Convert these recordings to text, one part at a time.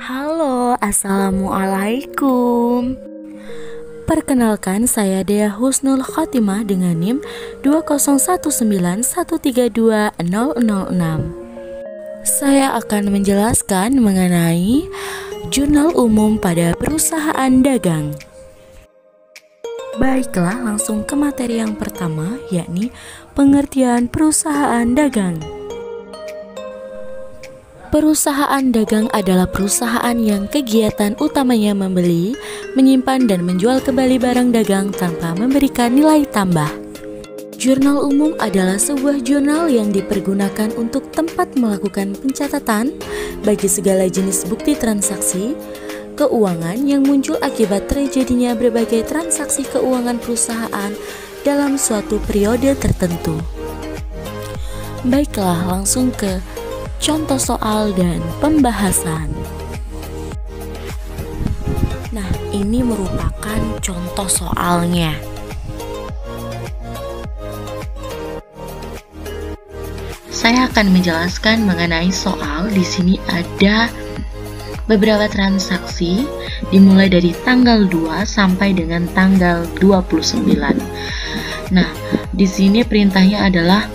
Halo, Assalamualaikum. Perkenalkan, saya Dea Husnul Khotimah dengan NIM 20191320006. Saya akan menjelaskan mengenai jurnal umum pada perusahaan dagang. Baiklah, langsung ke materi yang pertama, yakni pengertian perusahaan dagang. Perusahaan dagang adalah perusahaan yang kegiatan utamanya membeli, menyimpan, dan menjual kembali barang dagang tanpa memberikan nilai tambah. Jurnal umum adalah sebuah jurnal yang dipergunakan untuk tempat melakukan pencatatan bagi segala jenis bukti transaksi keuangan yang muncul akibat terjadinya berbagai transaksi keuangan perusahaan dalam suatu periode tertentu. Baiklah, langsung ke contoh soal dan pembahasan. Nah, ini merupakan contoh soalnya. Saya akan menjelaskan mengenai soal. Di sini ada beberapa transaksi dimulai dari tanggal 2 sampai dengan tanggal 29. Nah, di sini perintahnya adalah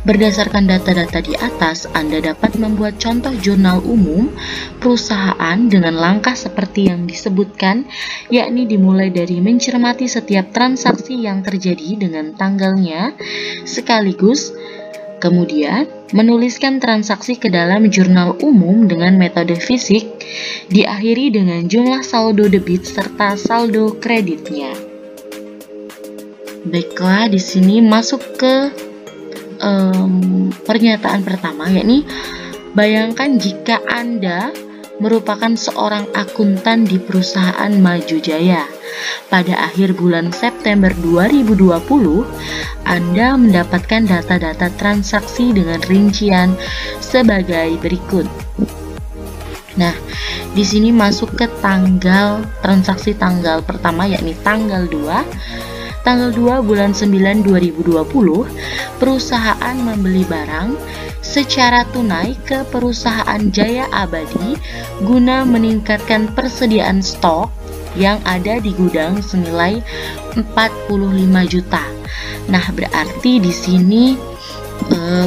berdasarkan data-data di atas, Anda dapat membuat contoh jurnal umum perusahaan dengan langkah seperti yang disebutkan, yakni dimulai dari mencermati setiap transaksi yang terjadi dengan tanggalnya, sekaligus kemudian menuliskan transaksi ke dalam jurnal umum dengan metode fisik, diakhiri dengan jumlah saldo debit serta saldo kreditnya. Baiklah, di sini masuk ke pernyataan pertama, yakni bayangkan jika Anda merupakan seorang akuntan di perusahaan Maju Jaya. Pada akhir bulan September 2020, Anda mendapatkan data-data transaksi dengan rincian sebagai berikut. Nah, di sini masuk ke tanggal transaksi tanggal pertama, yakni tanggal 2. Tanggal 2 bulan 9 2020, perusahaan membeli barang secara tunai ke perusahaan Jaya Abadi guna meningkatkan persediaan stok yang ada di gudang senilai 45 juta. Nah, berarti di sini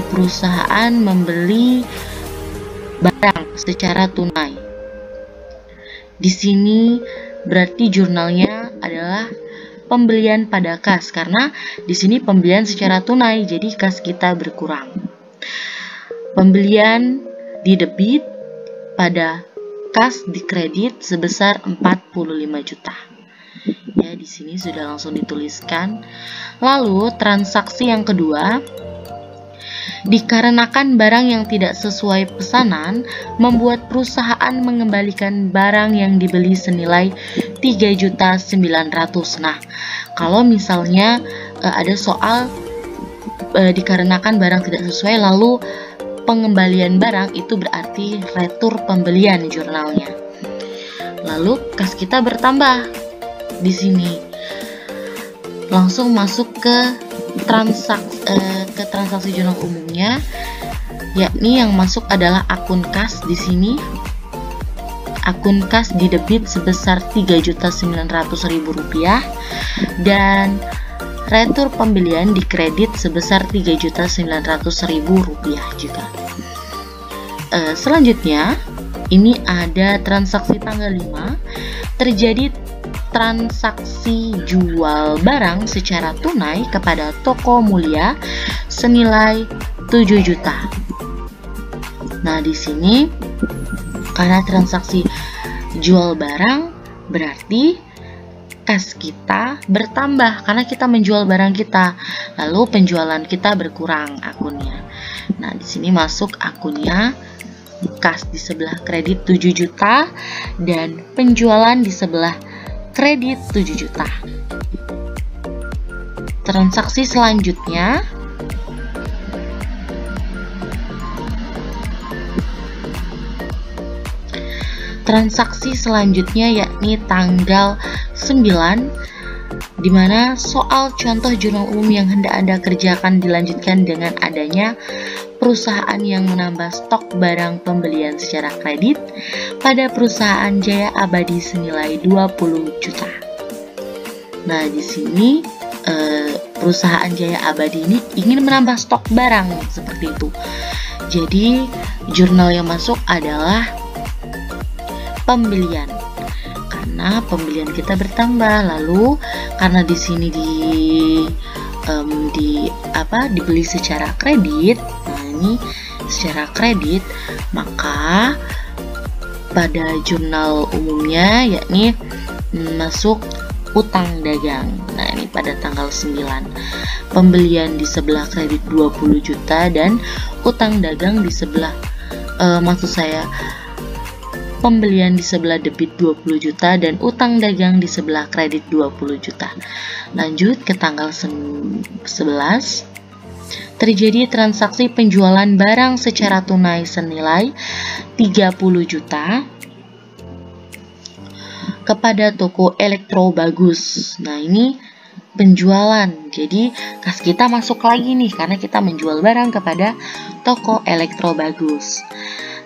perusahaan membeli barang secara tunai. Di sini berarti jurnalnya adalah pembelian pada kas, karena di sini pembelian secara tunai, jadi kas kita berkurang. Pembelian di debit pada kas di kredit sebesar 45 juta. Ya, di sini sudah langsung dituliskan. Lalu transaksi yang kedua, dikarenakan barang yang tidak sesuai pesanan membuat perusahaan mengembalikan barang yang dibeli senilai 3.900.000. Nah, kalau misalnya ada soal dikarenakan barang tidak sesuai lalu pengembalian barang, itu berarti retur pembelian jurnalnya. Lalu kas kita bertambah. Di sini langsung masuk ke transaksi jurnal umumnya, yakni yang masuk adalah akun kas. Di sini akun kas di debit sebesar 3.900.000 rupiah dan retur pembelian di kredit sebesar 3.900.000 rupiah juga. Selanjutnya ini ada transaksi tanggal 5, terjadi transaksi jual barang secara tunai kepada toko mulia senilai 7 juta. Nah, di sini karena transaksi jual barang berarti kas kita bertambah karena kita menjual barang kita, lalu penjualan kita berkurang akunnya. Nah, di sini masuk akunnya, kas di sebelah kredit 7 juta dan penjualan di sebelah kredit 7 juta. Transaksi selanjutnya yakni tanggal 9, di mana soal contoh jurnal umum yang hendak Anda kerjakan dilanjutkan dengan adanya perusahaan yang menambah stok barang pembelian secara kredit pada perusahaan Jaya Abadi senilai 20 juta. Nah, di sini perusahaan Jaya Abadi ini ingin menambah stok barang seperti itu. Jadi, jurnal yang masuk adalah pembelian. Karena pembelian kita bertambah, lalu karena di sini dibeli secara kredit. Nah, ini secara kredit, maka pada jurnal umumnya yakni masuk utang dagang. Nah, ini pada tanggal 9. Pembelian di sebelah kredit 20 juta dan utang dagang di sebelah pembelian di sebelah debit 20 juta dan utang dagang di sebelah kredit 20 juta. Lanjut ke tanggal 11. Terjadi transaksi penjualan barang secara tunai senilai 30 juta kepada toko Elektro Bagus. Nah, ini penjualan. Jadi, kas kita masuk lagi nih karena kita menjual barang kepada toko Elektro Bagus.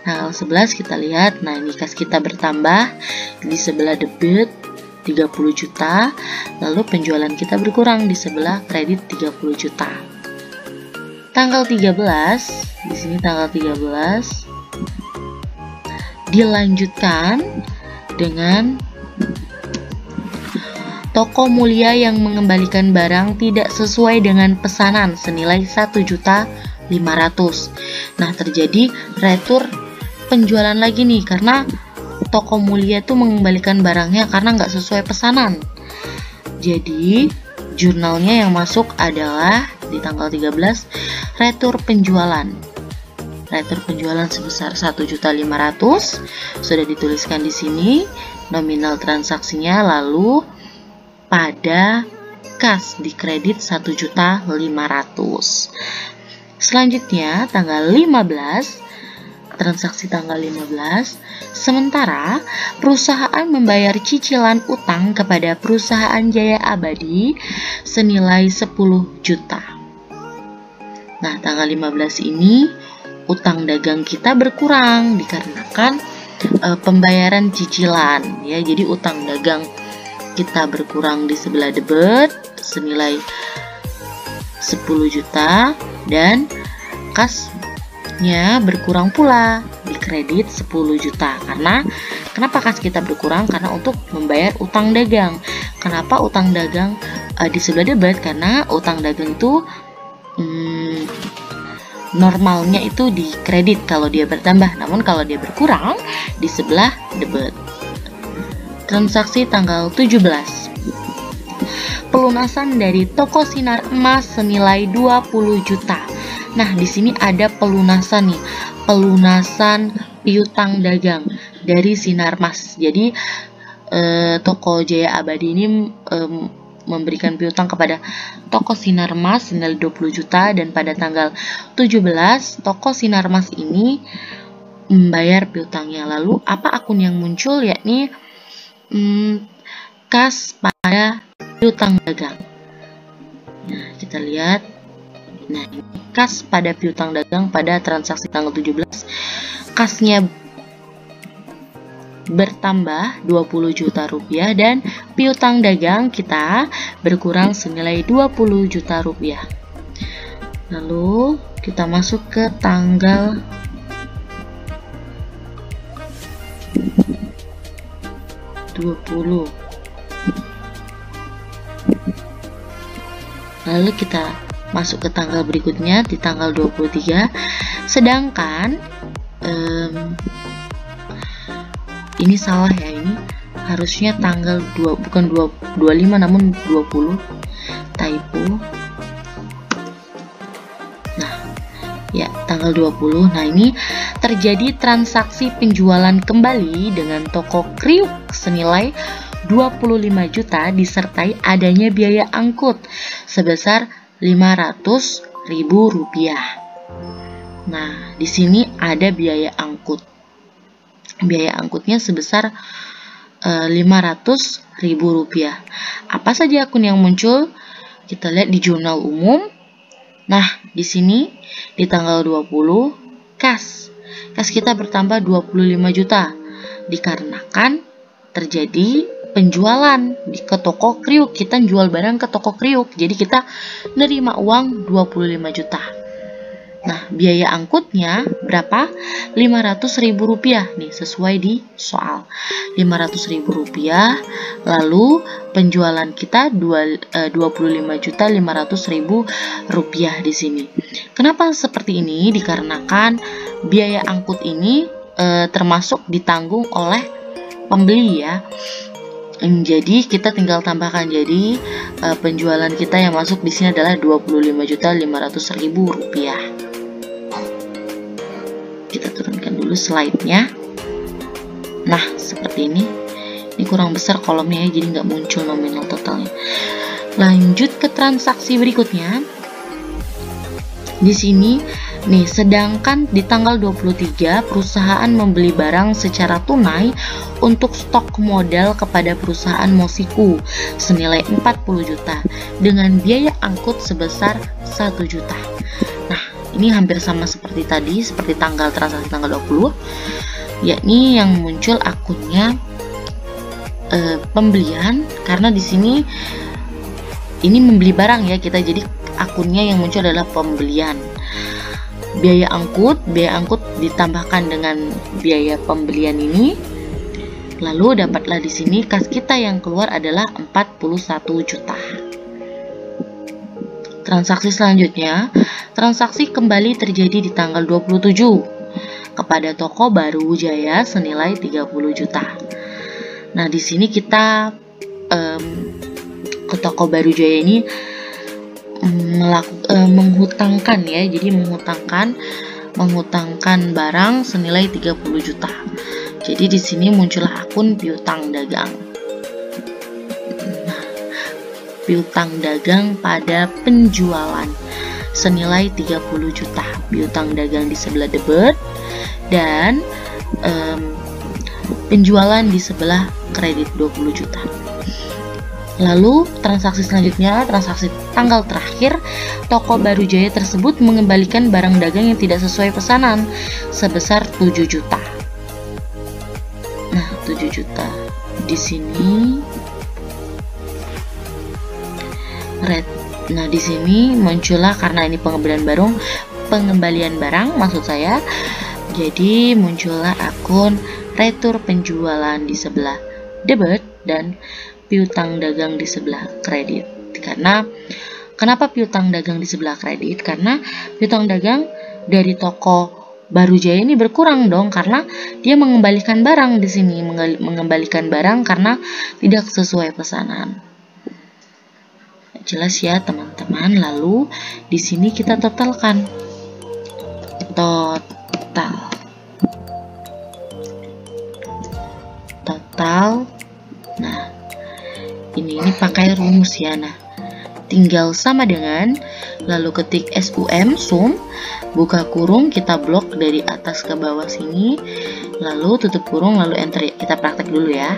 Nah, 11 kita lihat. Nah, ini kas kita bertambah di sebelah debit 30 juta, lalu penjualan kita berkurang di sebelah kredit 30 juta. Tanggal 13, di sini tanggal 13 dilanjutkan dengan toko Mulia yang mengembalikan barang tidak sesuai dengan pesanan senilai 1.500.000. Nah, terjadi retur penjualan lagi nih karena toko Mulia itu mengembalikan barangnya karena nggak sesuai pesanan. Jadi, jurnalnya yang masuk adalah di tanggal 13 retur penjualan. Retur penjualan sebesar 1.500.000 sudah dituliskan di sini nominal transaksinya, lalu pada kas di kredit 1.500.000. Selanjutnya tanggal 15, transaksi tanggal 15, sementara perusahaan membayar cicilan utang kepada perusahaan Jaya Abadi senilai 10 juta. Nah, tanggal 15 ini utang dagang kita berkurang dikarenakan pembayaran cicilan ya. Jadi utang dagang kita berkurang di sebelah debit senilai 10 juta dan kasnya berkurang pula di kredit 10 juta. Kenapa kas kita berkurang? Karena untuk membayar utang dagang. Kenapa utang dagang di sebelah debit? Karena utang dagang itu normalnya itu di kredit kalau dia bertambah, namun kalau dia berkurang di sebelah debit. Transaksi tanggal 17, pelunasan dari toko Sinar Emas senilai 20 juta. Nah, di sini ada pelunasan nih, pelunasan piutang dagang dari Sinar Emas. Jadi toko Jaya Abadi ini memberikan piutang kepada toko Sinar Emas senilai 20 juta dan pada tanggal 17 toko Sinar Emas ini membayar piutangnya. Lalu apa akun yang muncul? Yakni kas pada piutang dagang. Nah, kita lihat. Nah, ini kas pada piutang dagang pada transaksi tanggal 17. Kasnya bertambah 20 juta rupiah dan piutang dagang kita berkurang senilai 20 juta rupiah. Lalu kita masuk ke tanggal 20. Lalu kita masuk ke tanggal berikutnya di tanggal 23. Sedangkan ini salah ya, ini harusnya tanggal 25 namun 20, typo. Nah, ya tanggal 20. Nah, ini terjadi transaksi penjualan kembali dengan toko Kriuk senilai 25 juta disertai adanya biaya angkut sebesar 500.000 rupiah. Nah, di sini ada biaya angkut. Biaya angkutnya sebesar 500.000 rupiah. Apa saja akun yang muncul? Kita lihat di jurnal umum. Nah, di sini di tanggal 20 kas kita bertambah 25 juta dikarenakan terjadi penjualan ke toko kriuk. Kita jual barang ke toko kriuk, jadi kita nerima uang 25 juta. Nah, biaya angkutnya berapa? 500.000 rupiah nih, sesuai di soal. 500.000 rupiah. Lalu penjualan kita 25.500.000 rupiah di sini. Kenapa seperti ini? Dikarenakan biaya angkut ini termasuk ditanggung oleh pembeli ya. Jadi kita tinggal tambahkan, jadi penjualan kita yang masuk di sini adalah 25.500.000 rupiah. Kita turunkan dulu slide-nya. Nah, seperti ini. Ini kurang besar kolomnya ya, jadi nggak muncul nominal totalnya. Lanjut ke transaksi berikutnya. Di sini nih, sedangkan di tanggal 23 perusahaan membeli barang secara tunai untuk stok modal kepada perusahaan Mosiku senilai 40 juta dengan biaya angkut sebesar 1 juta. Nah, ini hampir sama seperti tadi, seperti tanggal transaksi tanggal 20, yakni yang muncul akunnya pembelian, karena di sini ini membeli barang ya kita, jadi akunnya yang muncul adalah pembelian. Biaya angkut ditambahkan dengan biaya pembelian ini, lalu dapatlah di sini kas kita yang keluar adalah 41 juta. Transaksi selanjutnya, transaksi kembali terjadi di tanggal 27 kepada toko Baru Jaya senilai 30 juta. Nah, di sini kita ke toko Baru Jaya ini menghutangkan ya, jadi menghutangkan barang senilai 30 juta. Jadi di sini muncullah akun piutang dagang. Nah, piutang dagang pada penjualan senilai 30 juta. Piutang dagang di sebelah debit dan penjualan di sebelah kredit 20 juta. Lalu transaksi selanjutnya, transaksi tanggal terakhir, toko Baru Jaya tersebut mengembalikan barang dagang yang tidak sesuai pesanan sebesar 7 juta. Nah, 7 juta di sini. Nah, di sini muncullah, karena ini pengembalian barang maksud saya. Jadi muncullah akun retur penjualan di sebelah debit dan piutang dagang di sebelah kredit. Kenapa piutang dagang di sebelah kredit? Karena piutang dagang dari toko Baru Jaya ini berkurang dong, karena dia mengembalikan barang di sini, mengembalikan barang karena tidak sesuai pesanan. Jelas ya teman-teman. Lalu di sini kita totalkan. Total. Nah, ini pakai rumus ya. Nah, tinggal sama dengan, lalu ketik sum, buka kurung, kita blok dari atas ke bawah sini, lalu tutup kurung, lalu enter. Kita praktek dulu ya.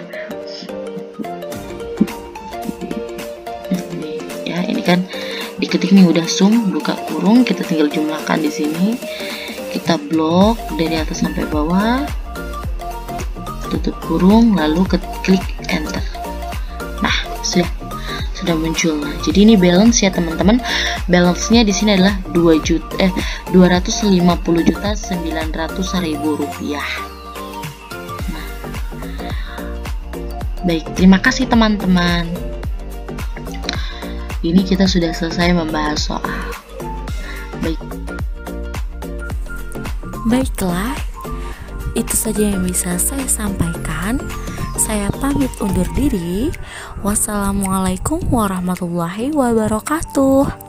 Ya, ini kan diketik nih udah sum, buka kurung, kita tinggal jumlahkan di sini. Kita blok dari atas sampai bawah, tutup kurung, lalu klik enter. Nah, sudah muncul. Nah, jadi ini balance ya teman-teman. Balance-nya di sini adalah 250.900.000 rupiah. Nah, baik, terima kasih teman-teman. Ini kita sudah selesai membahas soal. Baiklah, itu saja yang bisa saya sampaikan. Saya pamit undur diri. Wassalamualaikum warahmatullahi wabarakatuh.